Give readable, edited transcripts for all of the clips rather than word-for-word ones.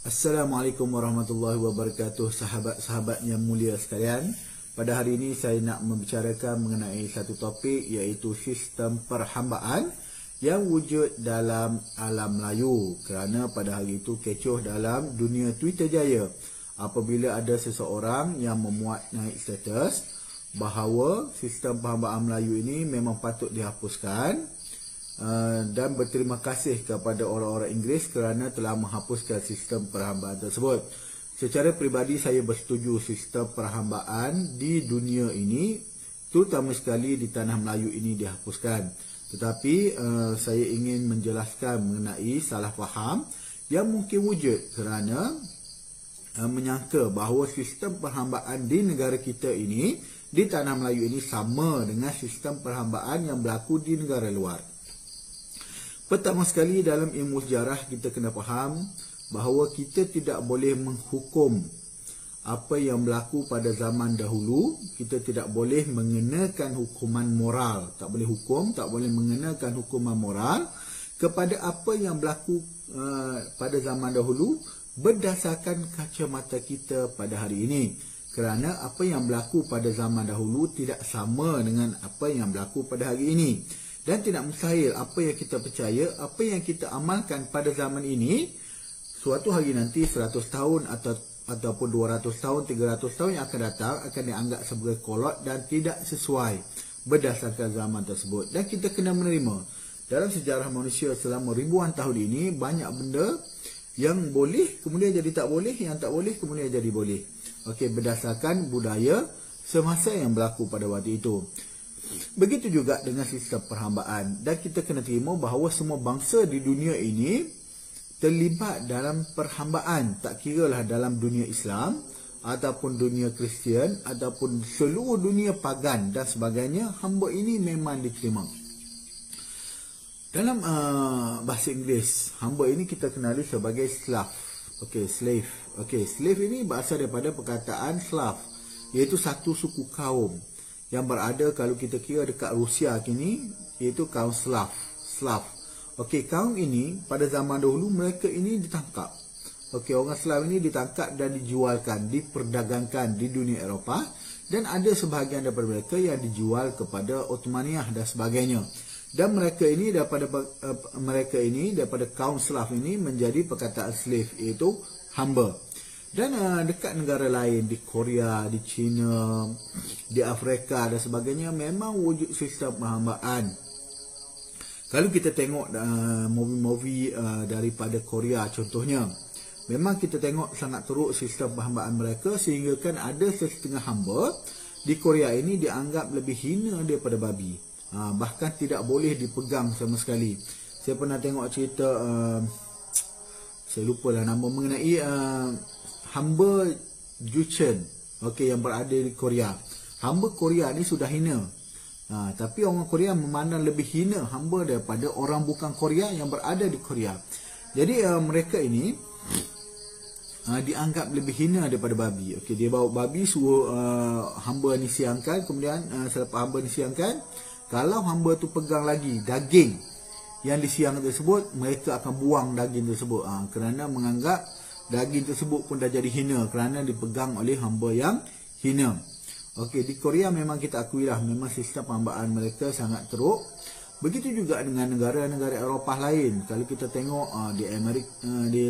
Assalamualaikum warahmatullahi wabarakatuh, sahabat-sahabat yang mulia sekalian. Pada hari ini saya nak membicarakan mengenai satu topik, iaitu sistem perhambaan yang wujud dalam alam Melayu. Kerana pada hari itu kecoh dalam dunia Twitter jaya apabila ada seseorang yang memuat naik status bahawa sistem perhambaan Melayu ini memang patut dihapuskan. Dan berterima kasih kepada orang-orang Inggeris kerana telah menghapuskan sistem perhambaan tersebut. Secara peribadi saya bersetuju sistem perhambaan di dunia ini, terutama sekali di tanah Melayu ini, dihapuskan. Tetapi saya ingin menjelaskan mengenai salah faham yang mungkin wujud kerana menyangka bahawa sistem perhambaan di negara kita ini, di tanah Melayu ini, sama dengan sistem perhambaan yang berlaku di negara luar. Pertama sekali, dalam ilmu sejarah kita kena faham bahawa kita tidak boleh menghukum apa yang berlaku pada zaman dahulu. Kita tidak boleh mengenakan hukuman moral. Tak boleh hukum, tak boleh mengenakan hukuman moral kepada apa yang berlaku pada zaman dahulu berdasarkan kacamata kita pada hari ini. Kerana apa yang berlaku pada zaman dahulu tidak sama dengan apa yang berlaku pada hari ini. Dan tidak mustahil apa yang kita percaya, apa yang kita amalkan pada zaman ini, suatu hari nanti 100 tahun ataupun 200 tahun, 300 tahun yang akan datang akan dianggap sebagai kolot dan tidak sesuai berdasarkan zaman tersebut. Dan kita kena menerima dalam sejarah manusia selama ribuan tahun ini, banyak benda yang boleh kemudian jadi tak boleh, yang tak boleh kemudian jadi boleh. Okey, berdasarkan budaya semasa yang berlaku pada waktu itu. Begitu juga dengan sistem perhambaan, dan kita kena terima bahawa semua bangsa di dunia ini terlibat dalam perhambaan, tak kiralah dalam dunia Islam ataupun dunia Kristian ataupun seluruh dunia pagan dan sebagainya. Hamba ini memang diterima. Dalam bahasa Inggeris, hamba ini kita kenali sebagai slave. Okey, slave. Okey, slave ini berasal daripada perkataan Slav, iaitu satu suku kaum yang berada, kalau kita kira dekat Rusia kini, iaitu kaum Slav. Okey, kaum ini pada zaman dahulu mereka ini ditangkap. Okey, orang Slav ini ditangkap dan dijualkan, diperdagangkan di dunia Eropah, dan ada sebahagian daripada mereka yang dijual kepada Ottomaniah dan sebagainya. Dan mereka ini daripada kaum Slav ini menjadi perkataan slave, iaitu hamba. Dan dekat negara lain, di Korea, di China, di Afrika dan sebagainya, memang wujud sistem perhambaan. Kalau kita tengok movie-movie daripada Korea contohnya, memang kita tengok sangat teruk sistem perhambaan mereka, sehingga kan ada setengah hamba di Korea ini dianggap lebih hina daripada babi. Bahkan tidak boleh dipegang sama sekali. Saya pernah tengok cerita, saya lupa lah nama, mengenai hamba Juchen, okey, yang berada di Korea. Hamba Korea ni sudah hina, tapi orang Korea memandang lebih hina hamba daripada orang bukan Korea yang berada di Korea. Jadi mereka ini dianggap lebih hina daripada babi. Okey, dia bawa babi, suruh hamba ni siangkan. Kemudian selepas hamba ni siangkan, kalau hamba tu pegang lagi daging yang disiang tersebut, mereka akan buang daging tersebut, kerana menganggap daging tersebut pun dah jadi hina kerana dipegang oleh hamba yang hina. Okey, di Korea memang kita akuilah, memang sistem perhambaan mereka sangat teruk. Begitu juga dengan negara-negara Eropah lain. Kalau kita tengok di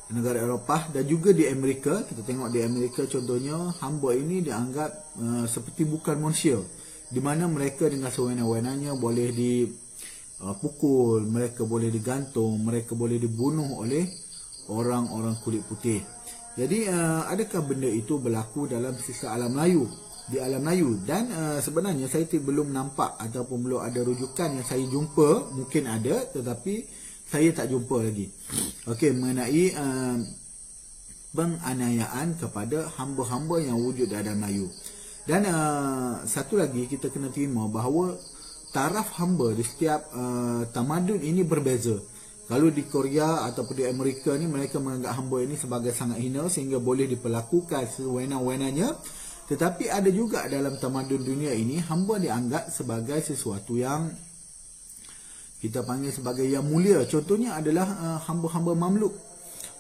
negara Eropah dan juga di Amerika, kita tengok di Amerika contohnya, hamba ini dianggap seperti bukan manusia, di mana mereka dengan sewenang-wenangnya boleh dipukul, mereka boleh digantung, mereka boleh dibunuh oleh orang-orang kulit putih. Jadi adakah benda itu berlaku dalam sisa alam Melayu, di alam Melayu? Dan sebenarnya saya belum nampak ataupun belum ada rujukan yang saya jumpa. Mungkin ada, tetapi saya tak jumpa lagi. Okey, mengenai penganiayaan kepada hamba-hamba yang wujud di alam Melayu. Dan satu lagi kita kena terima bahawa taraf hamba di setiap tamadun ini berbeza. Kalau di Korea ataupun di Amerika ni, mereka menganggap hamba ini sebagai sangat hina sehingga boleh diperlakukan sewenang-wenangnya. Tetapi ada juga dalam tamadun dunia ini, hamba dianggap sebagai sesuatu yang kita panggil sebagai yang mulia. Contohnya adalah hamba-hamba mamluk.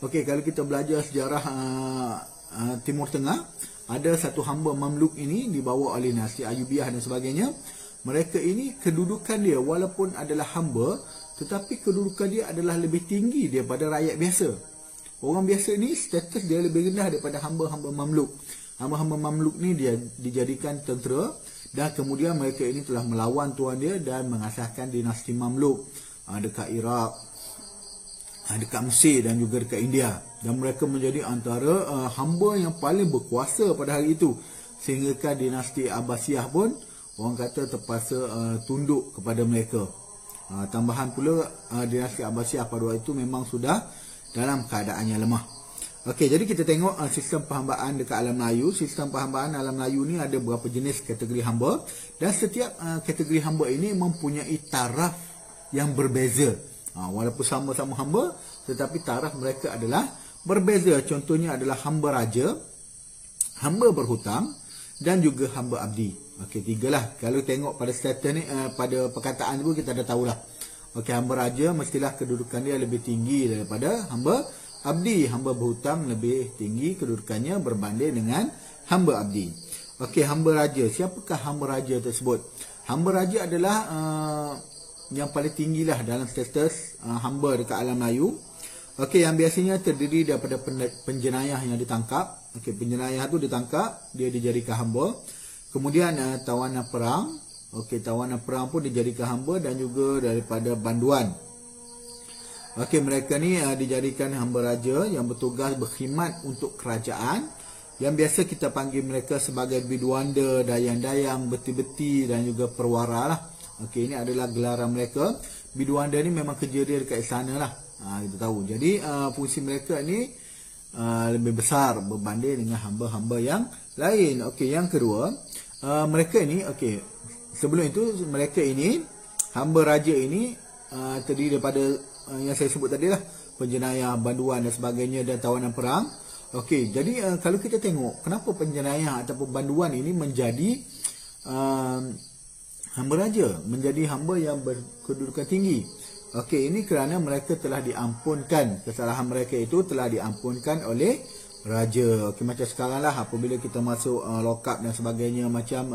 Okey, kalau kita belajar sejarah Timur Tengah, ada satu hamba Mamluk ini dibawa oleh dinasti Ayyubiyah dan sebagainya. Mereka ini kedudukan dia walaupun adalah hamba, tetapi kedudukan dia adalah lebih tinggi daripada rakyat biasa. Orang biasa ni status dia lebih rendah daripada hamba-hamba Mamluk. Hamba-hamba Mamluk ni dia dijadikan tentera, dan kemudian mereka ini telah melawan tuan dia dan mengasaskan dinasti Mamluk dekat Iraq, dekat Mesir dan juga dekat India. Dan mereka menjadi antara hamba yang paling berkuasa pada hari itu, sehingga dinasti Abbasiyah pun orang kata terpaksa tunduk kepada mereka. Tambahan pula dinasti Abbasiyah pada waktu itu memang sudah dalam keadaan yang lemah. Okey, jadi kita tengok sistem perhambaan dekat alam Melayu. Sistem perhambaan alam Melayu ni ada beberapa jenis kategori hamba, dan setiap kategori hamba ini mempunyai taraf yang berbeza. Walaupun sama-sama hamba, tetapi taraf mereka adalah berbeza. Contohnya adalah hamba raja, hamba berhutang dan juga hamba abdi. Okey, tigalah. Kalau tengok pada status ni, pada perkataan tu kita dah tahulah. Okey, hamba raja mestilah kedudukan dia lebih tinggi daripada hamba abdi. Hamba berhutang lebih tinggi kedudukannya berbanding dengan hamba abdi. Okey, hamba raja. Siapakah hamba raja tersebut? Hamba raja adalah yang paling tinggilah dalam status hamba dekat alam Melayu. Okey, yang biasanya terdiri daripada penjenayah yang ditangkap. Okey, penjenayah tu ditangkap, dia dijadikan hamba. Kemudian tawanan perang. Okey, tawanan perang pun dijadikan hamba, dan juga daripada banduan. Okey, mereka ni dijadikan hamba raja yang bertugas berkhidmat untuk kerajaan, yang biasa kita panggil mereka sebagai biduanda, dayang-dayang, beti-beti dan juga perwara lah. Okey, ini adalah gelaran mereka. Biduanda ni memang kerja dia dekat istana lah. Kita tahu. Jadi fungsi mereka ni lebih besar berbanding dengan hamba-hamba yang lain. Okey, yang kedua, mereka ini, okey, sebelum itu mereka ini, hamba raja ini terdiri daripada yang saya sebut tadi lah, penjenayah, banduan dan sebagainya, dan tawanan perang. Okey, jadi kalau kita tengok kenapa penjenayah ataupun banduan ini menjadi hamba raja, menjadi hamba yang berkedudukan tinggi. Okey, ini kerana mereka telah diampunkan, kesalahan mereka itu telah diampunkan oleh raja. Okey, macam sekarang lah apabila kita masuk lokap dan sebagainya, macam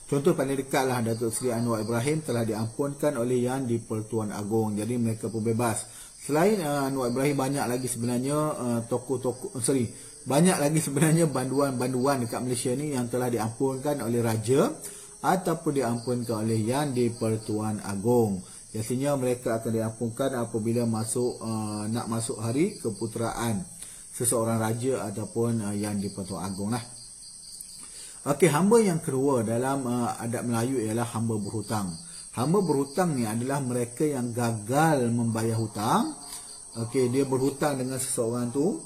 contoh paling dekat lah, Datuk Seri Anwar Ibrahim telah diampunkan oleh Yang di-Pertuan Agong. Jadi mereka pun bebas. Selain Anwar Ibrahim, banyak lagi sebenarnya banyak lagi sebenarnya banduan-banduan dekat Malaysia ni yang telah diampunkan oleh raja ataupun diampunkan oleh Yang di-Pertuan Agong. Biasanya mereka akan diampunkan apabila nak masuk hari keputeraan seseorang raja ataupun Yang di-Pertuan Agong lah. Okey, hamba yang kedua dalam adat Melayu ialah hamba berhutang. Hamba berhutang ni adalah mereka yang gagal membayar hutang. Okey, dia berhutang dengan seseorang tu.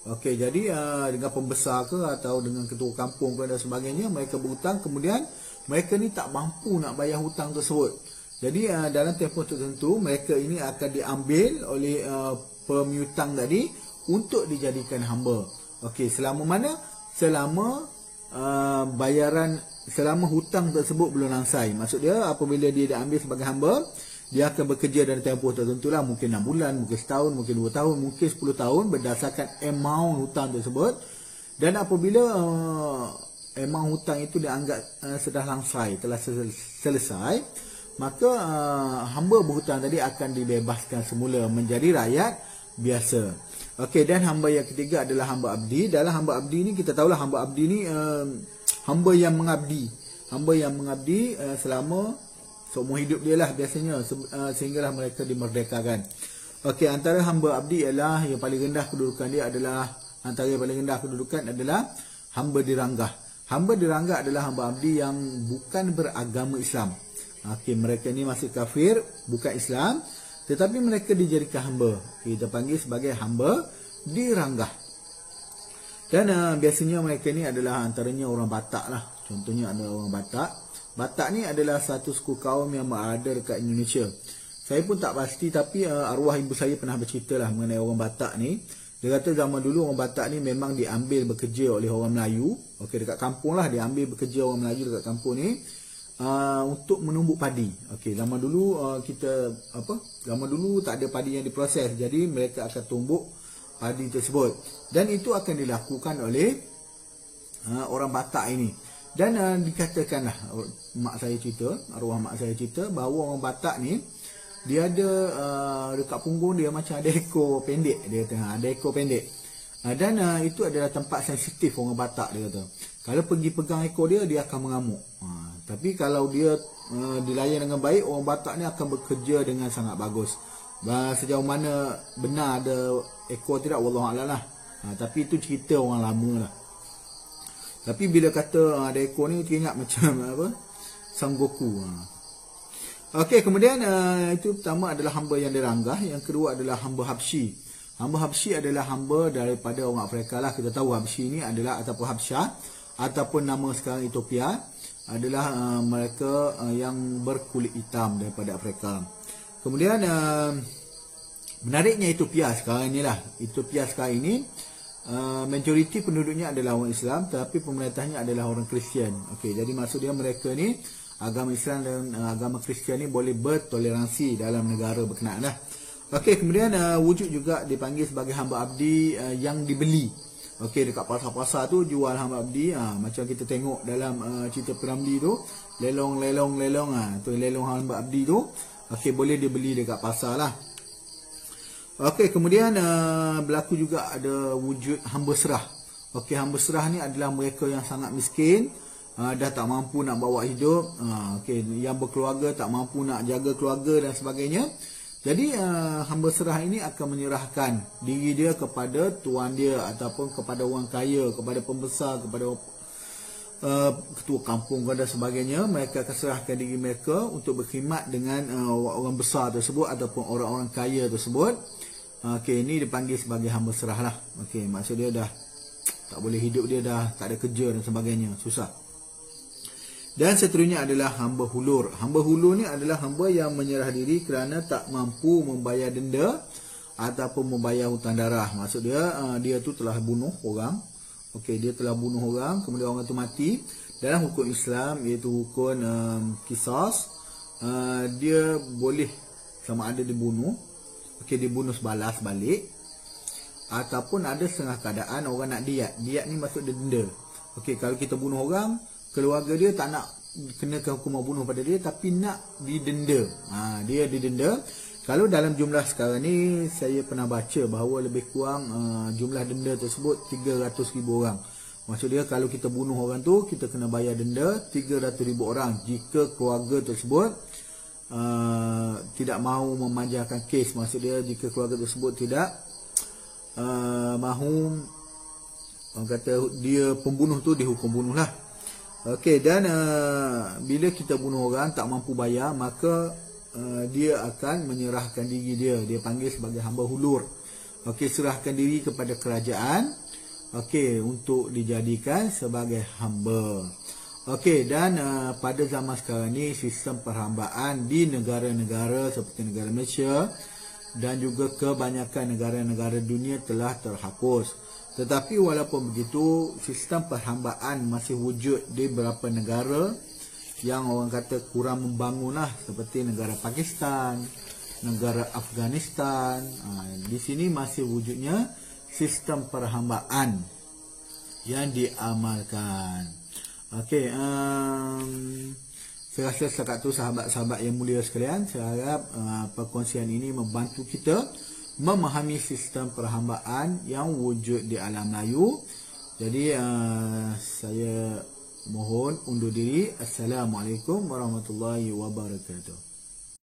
Okey, jadi dengan pembesar ke atau dengan ketua kampung ke dan sebagainya, mereka berhutang, kemudian mereka ni tak mampu nak bayar hutang tersebut. Jadi dalam tempoh tertentu mereka ini akan diambil oleh pemiutang tadi untuk dijadikan hamba. Okey, selama mana? Selama selama hutang tersebut belum langsai. Maksud dia apabila dia diambil sebagai hamba, dia akan bekerja dalam tempoh tertentu lah, mungkin 6 bulan, mungkin setahun, mungkin 2 tahun, mungkin 10 tahun berdasarkan amount hutang tersebut. Dan apabila amount hutang itu dianggap sudah langsai, telah selesai, maka hamba berhutang tadi akan dibebaskan semula menjadi rakyat biasa. Okey, dan hamba yang ketiga adalah hamba abdi. Dalam hamba abdi ni kita tahulah hamba abdi ni hamba yang mengabdi. Hamba yang mengabdi selama seumur hidup dia lah biasanya, sehinggalah mereka dimerdekakan. Okey, antara hamba abdi ialah yang paling rendah kedudukan dia adalah, antara yang paling rendah kedudukan adalah hamba diranggah. Hamba diranggah adalah hamba abdi yang bukan beragama Islam. Okey, mereka ni masih kafir, bukan Islam, tetapi mereka dijadikan hamba. Kita panggil sebagai hamba diranggah. Dan biasanya mereka ni adalah antaranya orang Batak lah. Contohnya ada orang Batak. Batak ni adalah satu suku kaum yang berada dekat Indonesia. Saya pun tak pasti, tapi arwah ibu saya pernah bercerita lah mengenai orang Batak ni. Dia kata zaman dulu orang Batak ni memang diambil bekerja oleh orang Melayu. Okey, dekat kampung lah diambil bekerja orang Melayu dekat kampung ni. Untuk menumbuk padi. Okey, zaman dulu zaman dulu tak ada padi yang diproses. Jadi mereka akan tumbuk padi tersebut. Dan itu akan dilakukan oleh orang Batak ini. Dan dikatakanlah, arwah mak saya cerita bahawa orang Batak ni dia ada dekat punggung dia macam ada ekor pendek, dia kata ada ekor pendek. Dan itu adalah tempat sensitif orang Batak, dia kata. Kalau pergi pegang ekor dia, dia akan mengamuk. Tapi kalau dia dilayan dengan baik, orang Batak ni akan bekerja dengan sangat bagus. Sejauh mana benar ada ekor tidak, wallahualam lah. Tapi itu cerita orang lama lah. Tapi bila kata ada ekor ni, teringat macam apa, Sang Goku. Okey, kemudian itu pertama adalah hamba yang diranggah. Yang kedua adalah hamba Habsyi. Hamba Habsyi adalah hamba daripada orang Afrika lah. Kita tahu Habsyi ni adalah ataupun Habsyah ataupun nama sekarang Ethiopia adalah mereka yang berkulit hitam daripada Afrika. Kemudian menariknya Ethiopia sekarang ni lah. Ethiopia sekarang ini majoriti penduduknya adalah orang Islam, tapi pemerintahnya adalah orang Kristian. Okey, jadi maksudnya mereka ni agama Islam dan agama Kristian ni boleh bertoleransi dalam negara berkenaan lah. Okey, kemudian wujud juga dipanggil sebagai hamba abdi yang dibeli. Okey, dekat pasar-pasar tu jual hamba abdi, macam kita tengok dalam cerita Piramli tu, lelong tu lelong hamba abdi tu. Okey, boleh dibeli dekat pasar lah. Okey, kemudian berlaku juga ada wujud hamba serah. Okey, hamba serah ni adalah mereka yang sangat miskin, dah tak mampu nak bawa hidup, okey, yang berkeluarga tak mampu nak jaga keluarga dan sebagainya. Jadi hamba serah ini akan menyerahkan diri dia kepada tuan dia ataupun kepada orang kaya, kepada pembesar, kepada ketua kampung dan sebagainya. Mereka akan serahkan diri mereka untuk berkhidmat dengan orang besar tersebut ataupun orang-orang kaya tersebut. Okey, ini dipanggil sebagai hamba serah lah. Okey, maksud dia dah tak boleh hidup, dia dah tak ada kerja dan sebagainya, susah. Dan seterusnya adalah hamba hulur. Hamba hulur ni adalah hamba yang menyerah diri kerana tak mampu membayar denda ataupun membayar hutang darah. Maksud dia, dia tu telah bunuh orang. Okey, dia telah bunuh orang, kemudian orang tu mati. Dalam hukum Islam, iaitu hukum qisas, dia boleh sama ada dibunuh, okey, dibunuh sebalas balik, ataupun ada setengah keadaan orang nak diat. Diat ni maksud dia denda. Okey, kalau kita bunuh orang, keluarga dia tak nak kenakan hukuman bunuh pada dia, tapi nak didenda. Dia didenda. Kalau dalam jumlah sekarang ni, saya pernah baca bahawa lebih kurang jumlah denda tersebut 300,000 orang. Maksud dia kalau kita bunuh orang tu, kita kena bayar denda 300,000 orang. Jika keluarga tersebut tidak mahu memanjangkan kes, maksud dia jika keluarga tersebut tidak mahu, orang kata dia pembunuh tu dihukum bunuh lah. Okey, dan bila kita bunuh orang tak mampu bayar, maka dia akan menyerahkan diri dia. Dia panggil sebagai hamba hulur. Okey, serahkan diri kepada kerajaan, okey, untuk dijadikan sebagai hamba. Okey, dan pada zaman sekarang ni sistem perhambaan di negara-negara seperti negara Malaysia dan juga kebanyakan negara-negara dunia telah terhapus. Tetapi walaupun begitu, sistem perhambaan masih wujud di beberapa negara yang orang kata kurang membangun lah, seperti negara Pakistan, negara Afghanistan. Di sini masih wujudnya sistem perhambaan yang diamalkan. Okey, saya rasa setakat tu sahabat-sahabat yang mulia sekalian, saya harap perkongsian ini membantu kita memahami sistem perhambaan yang wujud di alam Melayu. Jadi saya mohon undur diri. Assalamualaikum warahmatullahi wabarakatuh.